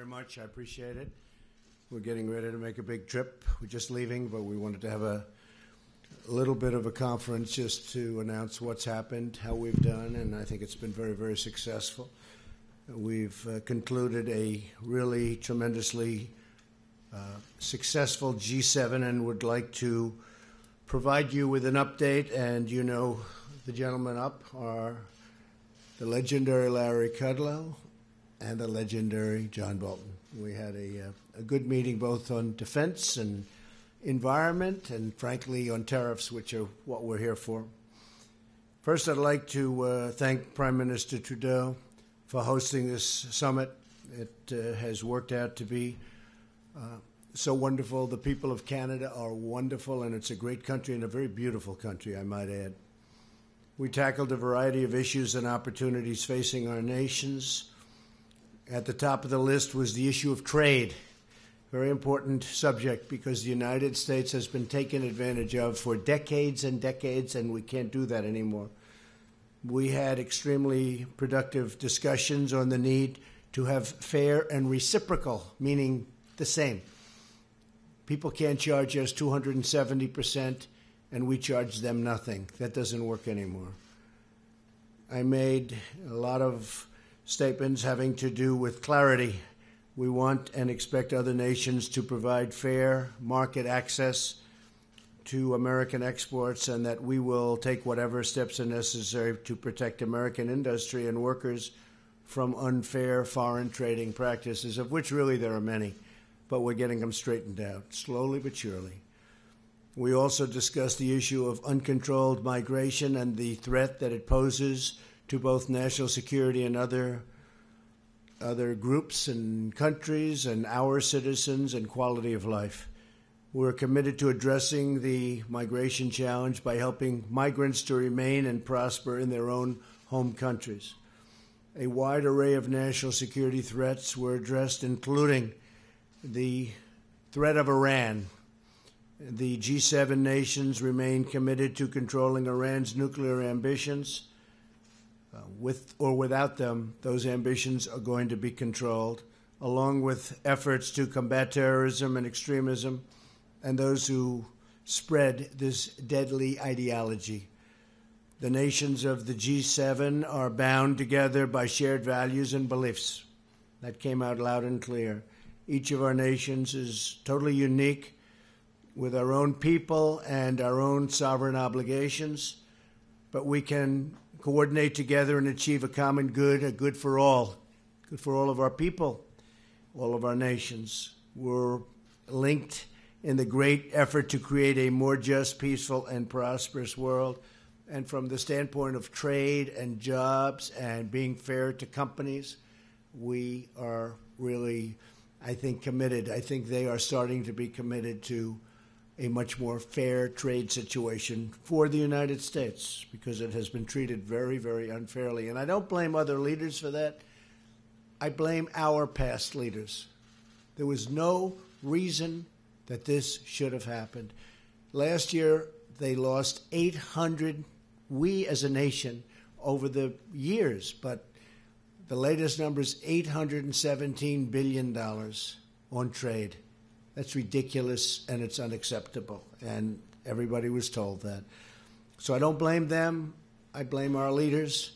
very much. I appreciate it. We're getting ready to make a big trip. We're just leaving, but we wanted to have a little bit of a conference just to announce what's happened, how we've done, and I think it's been very, very successful. We've concluded a really tremendously successful G7 and would like to provide you with an update. And you know the gentlemen up are the legendary Larry Kudlow and the legendary John Bolton. We had a good meeting both on defense and environment and, frankly, on tariffs, which are what we're here for. First, I'd like to thank Prime Minister Trudeau for hosting this summit. It has worked out to be so wonderful. The people of Canada are wonderful, and it's a great country and a very beautiful country, I might add. We tackled a variety of issues and opportunities facing our nations. At the top of the list was the issue of trade, very important subject because the United States has been taken advantage of for decades and decades, and we can't do that anymore. We had extremely productive discussions on the need to have fair and reciprocal, meaning the same. People can't charge us 270%, and we charge them nothing. That doesn't work anymore. I made a lot of statements having to do with clarity. We want and expect other nations to provide fair market access to American exports, and that we will take whatever steps are necessary to protect American industry and workers from unfair foreign trading practices, of which really there are many, but we're getting them straightened out, slowly but surely. We also discussed the issue of uncontrolled migration and the threat that it poses to both national security and other groups and countries and our citizens and quality of life. We're committed to addressing the migration challenge by helping migrants to remain and prosper in their own home countries. A wide array of national security threats were addressed, including the threat of Iran. The G7 nations remain committed to controlling Iran's nuclear ambitions. With or without them, those ambitions are going to be controlled, along with efforts to combat terrorism and extremism and those who spread this deadly ideology. The nations of the G7 are bound together by shared values and beliefs. That came out loud and clear. Each of our nations is totally unique with our own people and our own sovereign obligations, but we can coordinate together and achieve a common good, a good for all of our people, all of our nations. We're linked in the great effort to create a more just, peaceful, and prosperous world. And from the standpoint of trade and jobs and being fair to companies, we are really, I think, committed. I think they are starting to be committed to a much more fair trade situation for the United States because it has been treated very, very unfairly. And I don't blame other leaders for that. I blame our past leaders. There was no reason that this should have happened. Last year, they lost 800, we as a nation, over the years, but the latest number is $817 billion on trade. That's ridiculous, and it's unacceptable, and everybody was told that. So I don't blame them. I blame our leaders.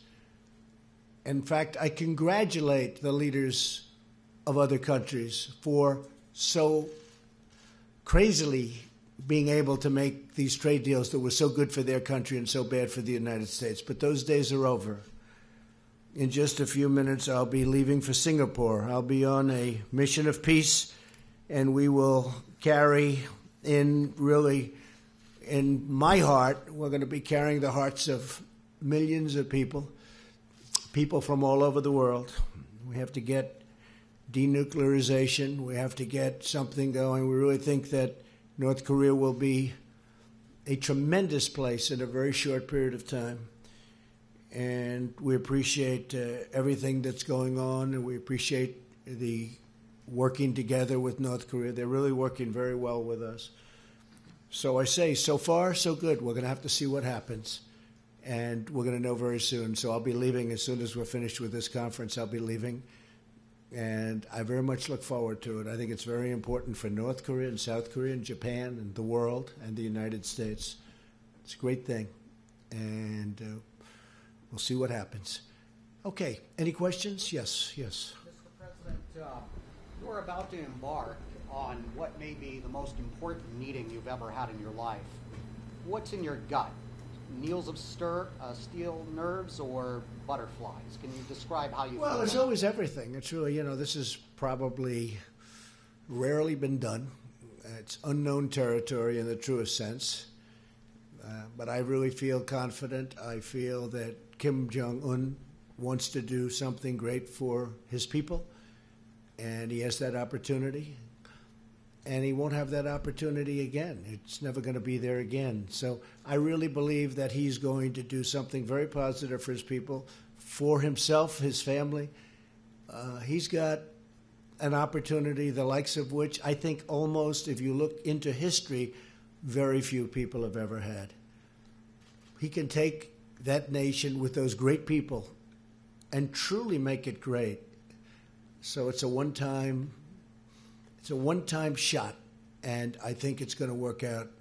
In fact, I congratulate the leaders of other countries for so crazily being able to make these trade deals that were so good for their country and so bad for the United States. But those days are over. In just a few minutes, I'll be leaving for Singapore. I'll be on a mission of peace, and we will carry in my heart, we're going to be carrying the hearts of millions of people from all over the world. We have to get denuclearization. We have to get something going. We really think that North Korea will be a tremendous place in a very short period of time. And we appreciate everything that's going on, and we appreciate the working together with North Korea. They're really working very well with us. So I say, so far, so good. We're going to have to see what happens, and we're going to know very soon. So I'll be leaving as soon as we're finished with this conference. I'll be leaving, And I very much look forward to it. I think it's very important for North Korea and South Korea and Japan and the world and the United States. It's a great thing. And we'll see what happens. Okay, any questions? Yes. Mr. President, you're about to embark on what may be the most important meeting you've ever had in your life. What's in your gut? Needles of steel nerves or butterflies? Can you describe how you feel? Well, there's always everything. It's really, this has probably rarely been done. It's unknown territory in the truest sense. But I really feel confident. I feel that Kim Jong-un wants to do something great for his people, and he has that opportunity. And he won't have that opportunity again. It's never going to be there again. So I really believe that he's going to do something very positive for his people, for himself, his family. He's got an opportunity, the likes of which I think almost, if you look into history, very few people have ever had. He can take that nation with those great people and truly make it great. So it's a one-time shot, and I think it's going to work out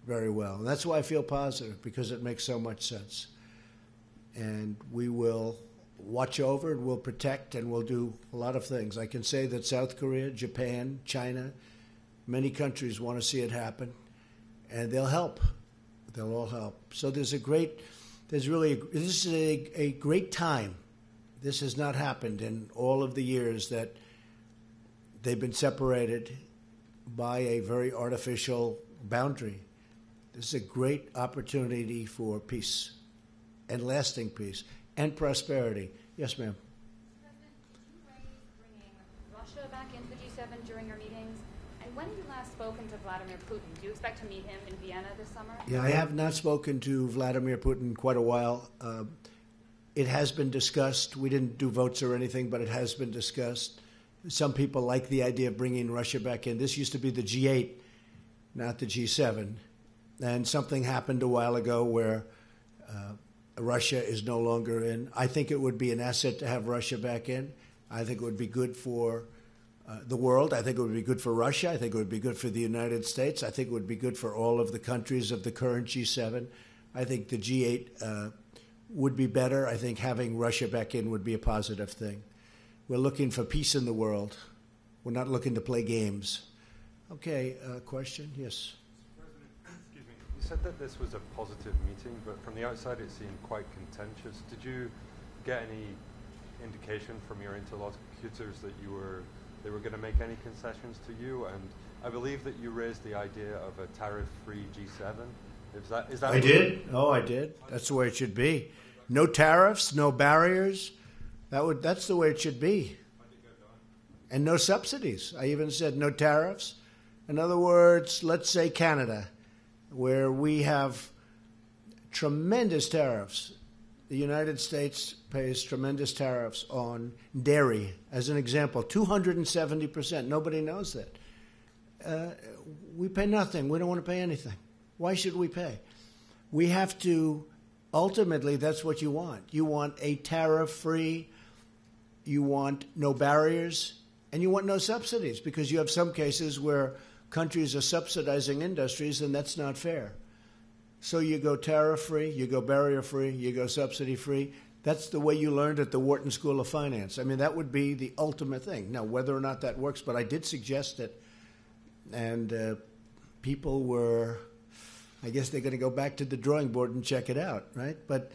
very well. And that's why I feel positive, because it makes so much sense. And we will watch over and we'll protect and we'll do a lot of things. I can say that South Korea, Japan, China, many countries want to see it happen, and they'll help. They'll all help. So this is a great time. This has not happened in all of the years that they've been separated by a very artificial boundary. This is a great opportunity for peace and lasting peace and prosperity. Yes, ma'am. President, did you raise bringing Russia back into the G7 during your meetings? And when have you last spoken to Vladimir Putin? Do you expect to meet him in Vienna this summer? Yeah, I have not spoken to Vladimir Putin in quite a while. It has been discussed. We didn't do votes or anything, but it has been discussed. Some people like the idea of bringing Russia back in. This used to be the G8, not the G7. And something happened a while ago where Russia is no longer in. I think it would be an asset to have Russia back in. I think it would be good for the world. I think it would be good for Russia. I think it would be good for the United States. I think it would be good for all of the countries of the current G7. I think the G8 would be better. I think having Russia back in would be a positive thing. We're looking for peace in the world. We're not looking to play games. Okay, question? Yes. Mr. President, excuse me. You said that this was a positive meeting, but from the outside it seemed quite contentious. Did you get any indication from your interlocutors that they were going to make any concessions to you? And I believe that you raised the idea of a tariff-free G7. Is that I did. Oh, I did. That's the way it should be. No tariffs, no barriers. That's the way it should be. And no subsidies. I even said no tariffs. In other words, let's say Canada, where we have tremendous tariffs. The United States pays tremendous tariffs on dairy, as an example, 270%. Nobody knows that. We pay nothing. We don't want to pay anything. Why should we pay? We have to, ultimately, that's what you want. You want a tariff-free, you want no barriers, and you want no subsidies, because you have some cases where countries are subsidizing industries, and that's not fair. So you go tariff-free, you go barrier-free, you go subsidy-free. That's the way you learned at the Wharton School of Finance. I mean, that would be the ultimate thing. Now, whether or not that works, but I did suggest it, and people were, I guess they're going to go back to the drawing board and check it out, right? But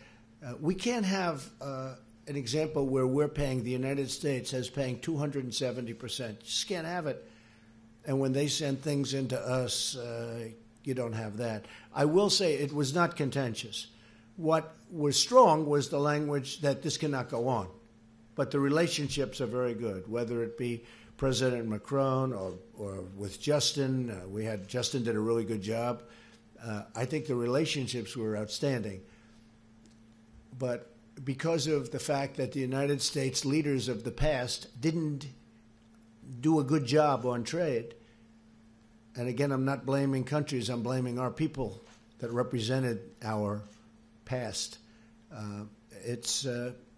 we can't have an example where we're paying, the United States is paying 270%. Just can't have it. And when they send things into us, you don't have that. I will say it was not contentious. What was strong was the language that this cannot go on. But the relationships are very good, whether it be President Macron or with Justin. Justin did a really good job. I think the relationships were outstanding. But because of the fact that the United States leaders of the past didn't do a good job on trade, and again, I'm not blaming countries, I'm blaming our people that represented our past. It's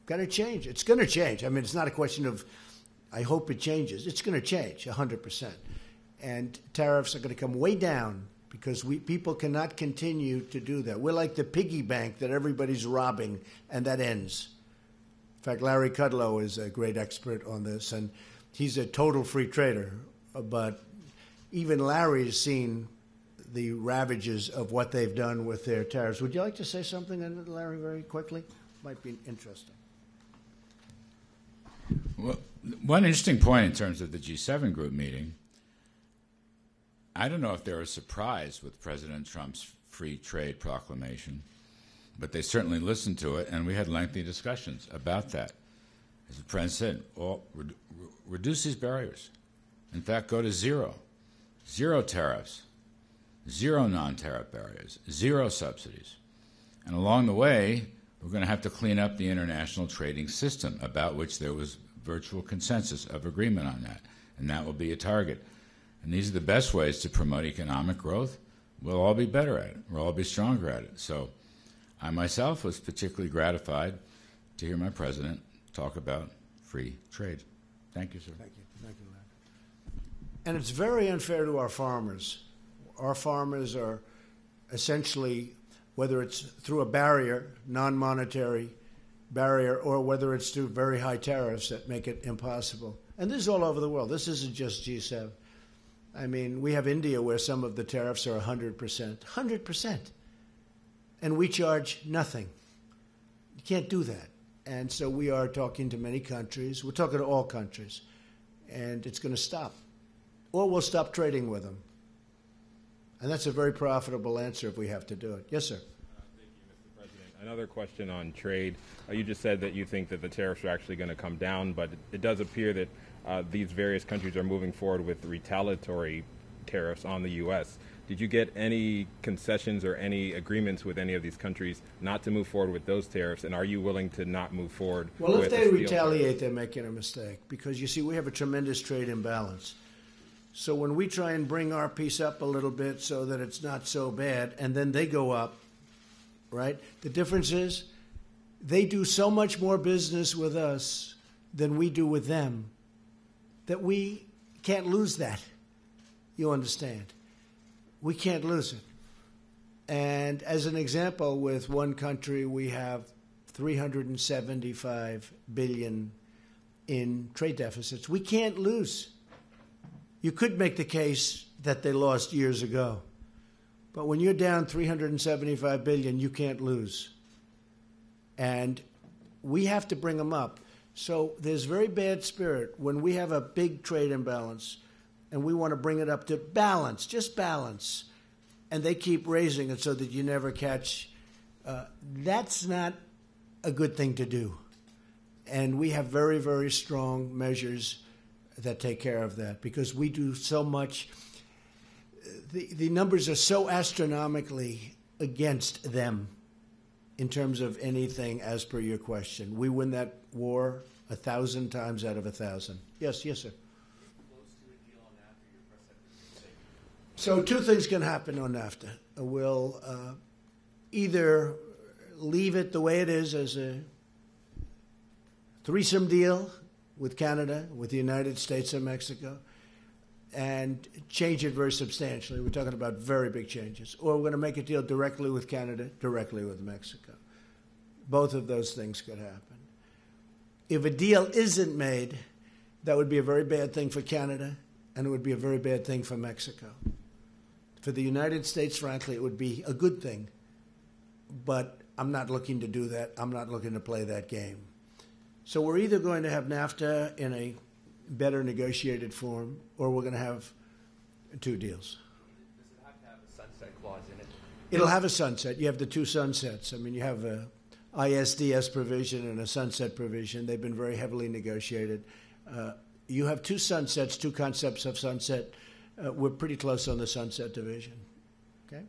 got to change. It's going to change. I mean, it's not a question of I hope it changes. It's going to change 100%. And tariffs are going to come way down because people cannot continue to do that. We're like the piggy bank that everybody's robbing, and that ends. In fact, Larry Kudlow is a great expert on this, and he's a total free trader. But even Larry has seen the ravages of what they've done with their tariffs. Would you like to say something on it, Larry, very quickly? Might be interesting. Well, one interesting point in terms of the G7 group meeting, I don't know if they were surprised with President Trump's free trade proclamation, but they certainly listened to it, and we had lengthy discussions about that. As the President said, reduce these barriers. In fact, go to zero. Zero tariffs. Zero non-tariff barriers. Zero subsidies. And along the way, we're going to have to clean up the international trading system, about which there was virtual consensus of agreement on that. And that will be a target. And these are the best ways to promote economic growth. We'll all be better at it. We'll all be stronger at it. So I myself was particularly gratified to hear my president talk about free trade. Thank you, sir. Thank you. Thank you, Larry. And it's very unfair to our farmers. Our farmers are essentially, whether it's through a barrier, non-monetary barrier, or whether it's through very high tariffs that make it impossible. And this is all over the world. This isn't just G7. I mean, we have India where some of the tariffs are 100%. 100%. And we charge nothing. You can't do that. And so we are talking to many countries. We're talking to all countries. And it's going to stop. Or we'll stop trading with them. And that's a very profitable answer if we have to do it. Yes, sir. Thank you, Mr. President. Another question on trade. You just said that you think that the tariffs are actually going to come down, but it does appear that these various countries are moving forward with retaliatory tariffs on the U.S. Did you get any concessions or any agreements with any of these countries not to move forward with those tariffs, and are you willing to not move forward with Well, if they steel retaliate, tariff? they're making a mistake because, you see, we have a tremendous trade imbalance. So when we try and bring our piece up a little bit so that it's not so bad, and then they go up, right? The difference is they do so much more business with us than we do with them that we can't lose that. You understand? We can't lose it. And as an example, with one country, we have $375 billion in trade deficits. We can't lose. You could make the case that they lost years ago. But when you're down $375 billion, you can't lose. And we have to bring them up. So there's very bad spirit when we have a big trade imbalance and we want to bring it up to balance, just balance, and they keep raising it so that you never catch. That's not a good thing to do. And we have very, very strong measures that take care of that because we do so much. The numbers are so astronomically against them in terms of anything as per your question. We win that war 1,000 times out of 1,000. Yes, yes, sir. So two things can happen on NAFTA. We'll either leave it the way it is as a threesome deal with Canada, with the United States and Mexico, and change it very substantially. We're talking about very big changes. Or we're going to make a deal directly with Canada, directly with Mexico. Both of those things could happen. If a deal isn't made, that would be a very bad thing for Canada, and it would be a very bad thing for Mexico. For the United States, frankly, it would be a good thing. But I'm not looking to do that. I'm not looking to play that game. So we're either going to have NAFTA in a better negotiated form, or we're going to have two deals. Does it have to have a sunset clause in it? It'll have a sunset. You have the two sunsets. I mean, you have a ISDS provision and a sunset provision. They've been very heavily negotiated. You have two sunsets, two concepts of sunset. We're pretty close on the sunset division. Okay?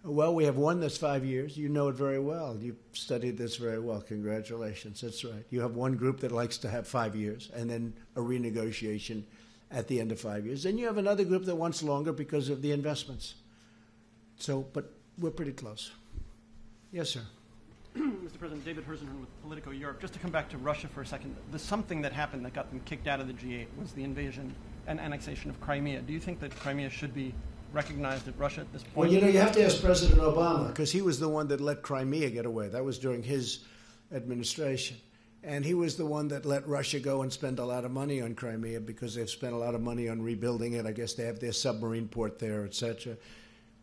Well, we have one that's 5 years. You know it very well. You've studied this very well. Congratulations. That's right. You have one group that likes to have 5 years and then a renegotiation at the end of 5 years. Then you have another group that wants longer because of the investments. So, but we're pretty close. Yes, sir. Mr. President, David Herzenhorn with Politico Europe. Just to come back to Russia for a second, the something that happened that got them kicked out of the G8 was the invasion and annexation of Crimea. Do you think that Crimea should be recognized at Russia at this point? Well, you have to ask President Obama, because he was the one that let Crimea get away. That was during his administration. And he was the one that let Russia go and spend a lot of money on Crimea because they've spent a lot of money on rebuilding it. I guess they have their submarine port there, etc.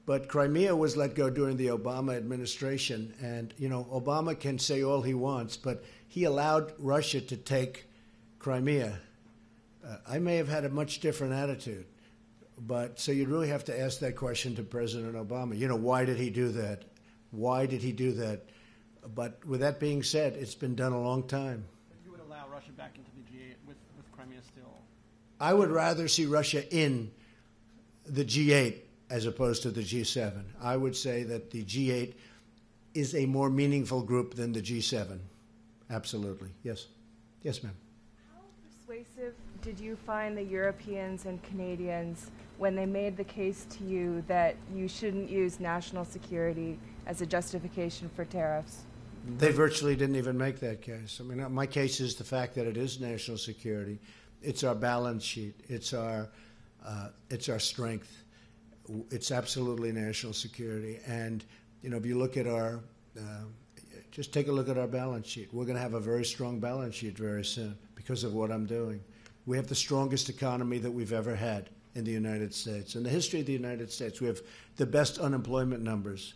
But Crimea was let go during the Obama administration. And, Obama can say all he wants, but he allowed Russia to take Crimea. I may have had a much different attitude. But so you'd really have to ask that question to President Obama. Why did he do that? Why did he do that? But with that being said, it's been done a long time. But you would allow Russia back into the G8 with Crimea still? I would rather see Russia in the G8 as opposed to the G7. I would say that the G8 is a more meaningful group than the G7. Absolutely. Yes. Yes, ma'am. How persuasive did you find the Europeans and Canadians when they made the case to you that you shouldn't use national security as a justification for tariffs? They virtually didn't even make that case. I mean, my case is the fact that it is national security. It's our balance sheet. It's our strength. It's absolutely national security. And, if you look at just take a look at our balance sheet. We're going to have a very strong balance sheet very soon because of what I'm doing. We have the strongest economy that we've ever had in the United States. In the history of the United States, we have the best unemployment numbers.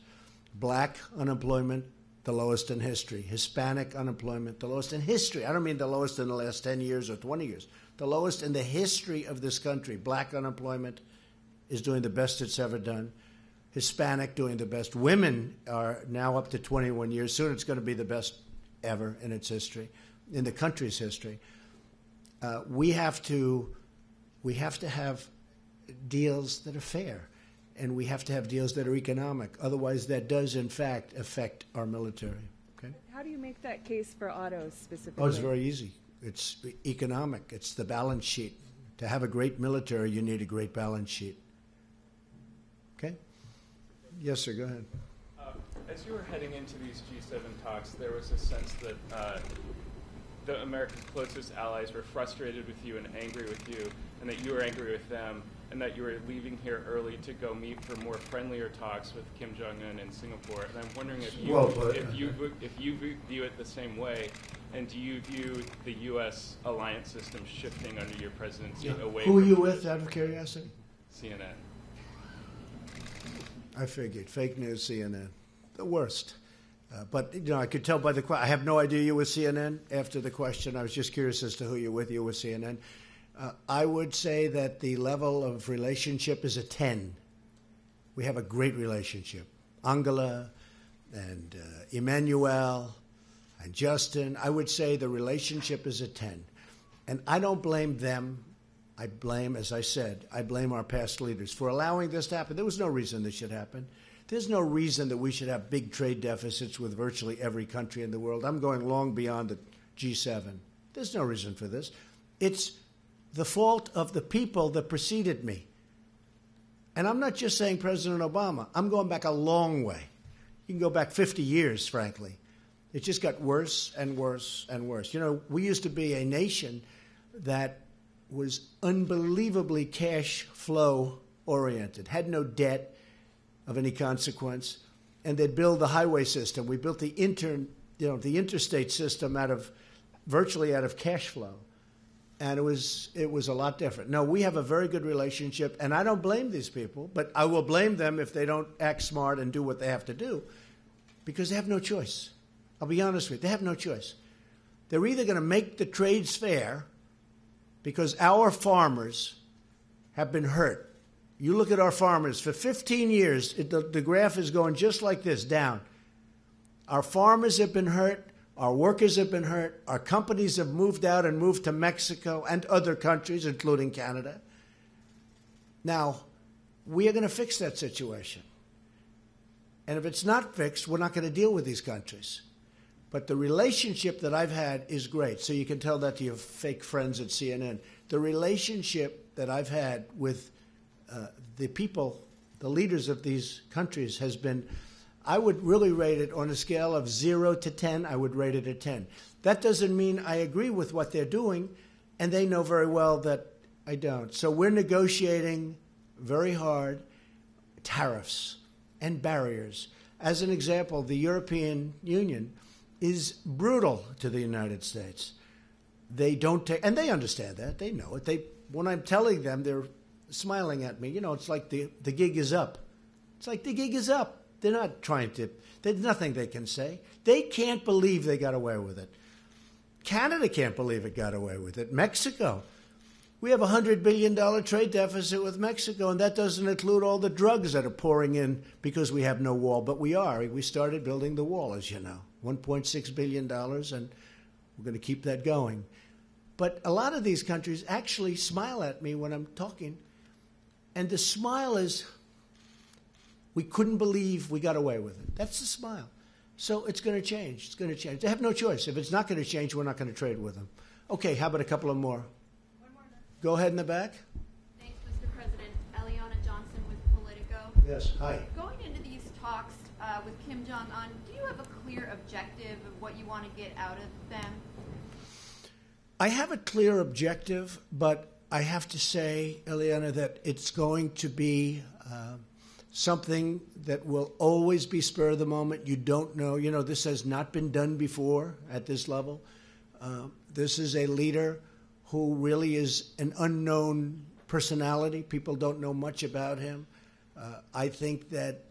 Black unemployment, the lowest in history. Hispanic unemployment, the lowest in history. I don't mean the lowest in the last 10 years or 20 years. The lowest in the history of this country. Black unemployment is doing the best it's ever done. Hispanic doing the best. Women are now up to 21 years. Soon it's going to be the best ever in its history, in the country's history. We have to have deals that are fair. And we have to have deals that are economic. Otherwise, that does, in fact, affect our military. Okay? How do you make that case for autos specifically? Oh, it's very easy. It's economic. It's the balance sheet. To have a great military, you need a great balance sheet. Okay? Yes, sir, go ahead. As you were heading into these G7 talks, there was a sense that the America's closest allies were frustrated with you and angry with you, and that you were angry with them, and that you were leaving here early to go meet for more friendlier talks with Kim Jong-un in Singapore. And I'm wondering if you view it the same way, and do you view the U.S. alliance system shifting under your presidency away from... Who are you with, out of curiosity? CNN. I figured. Fake news, CNN. The worst. But, I could tell by the question. I have no idea you were with CNN after the question. I was just curious as to who you're with. You're with CNN. I would say that the level of relationship is a 10. We have a great relationship. Angela and Emmanuel and Justin, I would say the relationship is a 10. And I don't blame them. I blame, as I said, our past leaders for allowing this to happen. There was no reason this should happen. There's no reason that we should have big trade deficits with virtually every country in the world. I'm going long beyond the G7. There's no reason for this. It's the fault of the people that preceded me. And I'm not just saying President Obama. I'm going back a long way. You can go back 50 years, frankly. It just got worse and worse and worse. We used to be a nation that was unbelievably cash flow oriented, had no debt of any consequence, and they'd build the highway system. We built the interstate system virtually out of cash flow. And it was a lot different. No, we have a very good relationship, and I don't blame these people, but I will blame them if they don't act smart and do what they have to do, because they have no choice. I'll be honest with you, they have no choice. They're either going to make the trades fair, because our farmers have been hurt. You look at our farmers, for 15 years, the graph is going just like this, down. Our farmers have been hurt. Our workers have been hurt. Our companies have moved out and moved to Mexico and other countries, including Canada. Now, we are going to fix that situation. And if it's not fixed, we're not going to deal with these countries. But the relationship that I've had is great. So you can tell that to your fake friends at CNN. The relationship that I've had with the people, the leaders of these countries has been, I would really rate it on a scale of 0 to 10. I would rate it a 10. That doesn't mean I agree with what they're doing, and they know very well that I don't. So we're negotiating very hard tariffs and barriers. As an example, the European Union is brutal to the United States. They don't take, and they understand that. They know it. When I'm telling them, they're smiling at me. You know, it's like the gig is up. It's like the gig is up. They're not trying to, there's nothing they can say. They can't believe they got away with it. Canada can't believe it got away with it. Mexico. We have a $100 billion trade deficit with Mexico, and that doesn't include all the drugs that are pouring in because we have no wall. But we are. We started building the wall, as you know, $1.6 billion, and we're going to keep that going. But a lot of these countries actually smile at me when I'm talking, and the smile is, we couldn't believe we got away with it. That's the smile. So it's going to change. It's going to change. They have no choice. If it's not going to change, we're not going to trade with them. Okay, how about a couple of more? Go ahead in the back. Thanks, Mr. President. Eliana Johnson with Politico. Yes, hi. Going into these talks with Kim Jong-un, do you have a clear objective of what you want to get out of them? I have a clear objective, but I have to say, Eliana, that it's going to be something that will always be spur of the moment. You don't know. You know, this has not been done before at this level. This is a leader who really is an unknown personality. People don't know much about him. I think that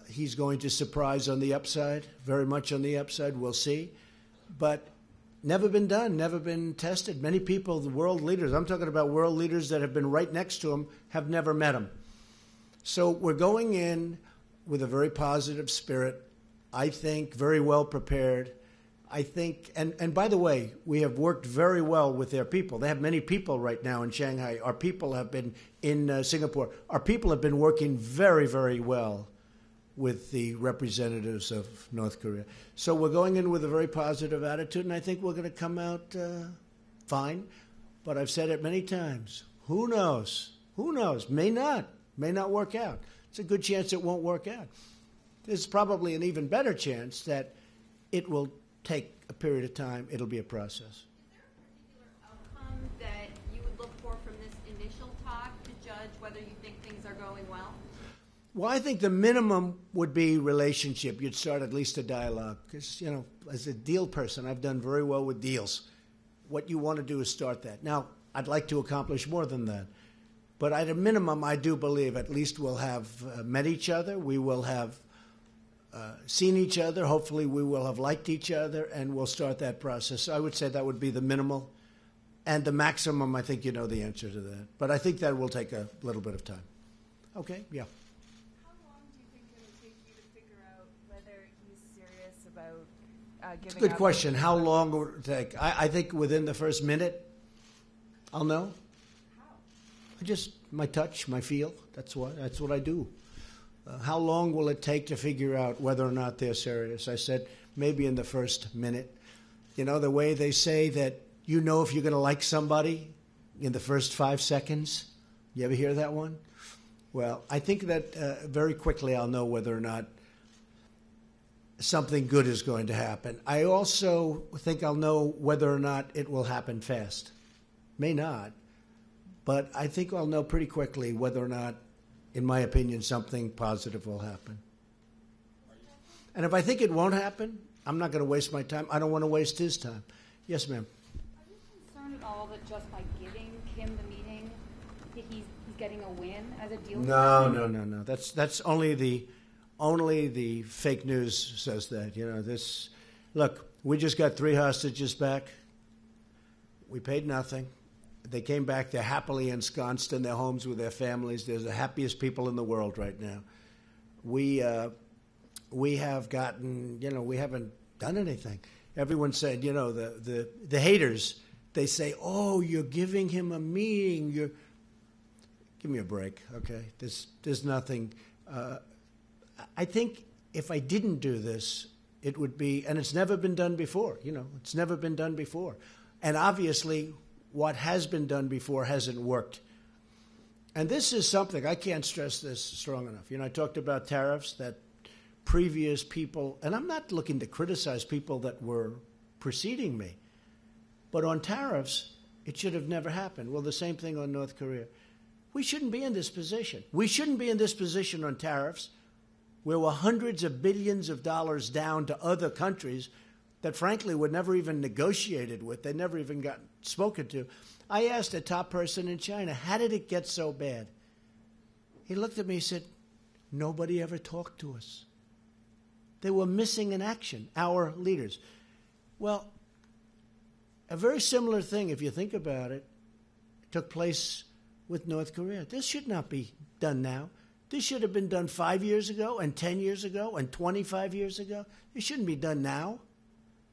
he's going to surprise on the upside, very much on the upside. We'll see. But never been done, never been tested. Many people, the world leaders, I'm talking about world leaders that have been right next to him, have never met him. So we're going in with a very positive spirit, I think, very well prepared. I think, and by the way, we have worked very well with their people. They have many people right now in Shanghai. Our people have been in Singapore. Our people have been working very, very well with the representatives of North Korea. So we're going in with a very positive attitude, and I think we're going to come out fine. But I've said it many times. Who knows? Who knows? May not work out. It's a good chance it won't work out. There's probably an even better chance that it will take a period of time. It'll be a process. Is there a particular outcome that you would look for from this initial talk to judge whether you think things are going well? Well, I think the minimum would be relationship. You'd start at least a dialogue. Because, you know, as a deal person, I've done very well with deals. What you want to do is start that. Now, I'd like to accomplish more than that. But at a minimum, I do believe at least we'll have met each other. We will have seen each other. Hopefully, we will have liked each other, and we'll start that process. So I would say that would be the minimal. And the maximum, I think you know the answer to that. But I think that will take a little bit of time. Okay? Yeah. How long do you think it'll take you to figure out whether he's serious about giving Good up question. How long will it take? I think within the first minute, I'll know. Just my touch, my feel. That's what I do. How long will it take to figure out whether or not they're serious? I said maybe in the first minute. You know, the way they say that you know if you're going to like somebody in the first 5 seconds. You ever hear that one? Well, I think that very quickly I'll know whether or not something good is going to happen. I also think I'll know whether or not it will happen fast. May not. But I think I'll know pretty quickly whether or not, in my opinion, something positive will happen. And if I think it won't happen, I'm not going to waste my time. I don't want to waste his time. Yes, ma'am. Are you concerned at all that just by giving Kim the meeting, that he's getting a win as a deal? No. That's only the fake news says that. You know, this. Look, we just got 3 hostages back. We paid nothing. They came back. They're happily ensconced in their homes with their families. They're the happiest people in the world right now. We have gotten, you know, we haven't done anything. Everyone said, you know, the haters, they say, oh, you're giving him a meeting. Give me a break, okay? There's nothing. I think if I didn't do this, it would be, and it's never been done before, you know, it's never been done before. And obviously, what has been done before hasn't worked. And this is something, I can't stress this strong enough. You know, I talked about tariffs, that previous people, and I'm not looking to criticize people that were preceding me, but on tariffs, it should have never happened. Well, the same thing on North Korea. We shouldn't be in this position. We shouldn't be in this position on tariffs where we're hundreds of billions of dollars down to other countries that, frankly, were never even negotiated with. They never even got spoken to. I asked a top person in China, how did it get so bad? He looked at me and said, nobody ever talked to us. They were missing in action, our leaders. Well, a very similar thing, if you think about it, took place with North Korea. This should not be done now. This should have been done 5 years ago and 10 years ago and 25 years ago. It shouldn't be done now.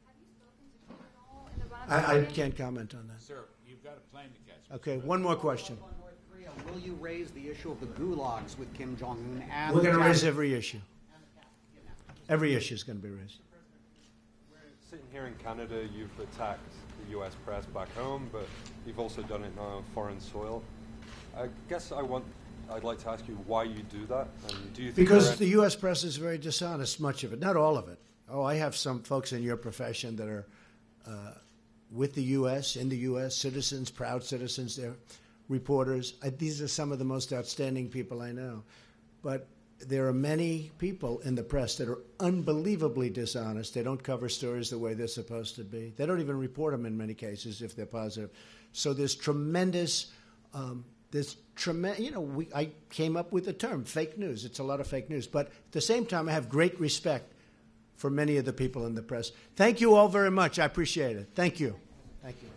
Have you spoken to Kim at all in the run-up to the I meeting? can't comment on that. Sir, you've got a plane to catch. Okay, one more question. On North Korea, will you raise the issue of the gulags with Kim Jong-un and We're going to the raise Japanese- every issue. Every issue is going to be raised. Sitting here in Canada, you've attacked the U.S. press back home, but you've also done it now on foreign soil. I guess I'd like to ask you why you do that. And do you think Because the U.S. press is very dishonest, much of it, not all of it. Oh, I have some folks in your profession that are with the U.S., in the U.S., citizens, proud citizens, they're reporters. These are some of the most outstanding people I know. But there are many people in the press that are unbelievably dishonest. They don't cover stories the way they're supposed to be. They don't even report them in many cases if they're positive. So there's tremendous, I came up with the term, fake news. It's a lot of fake news. But at the same time, I have great respect for many of the people in the press. Thank you all very much. I appreciate it. Thank you. Thank you.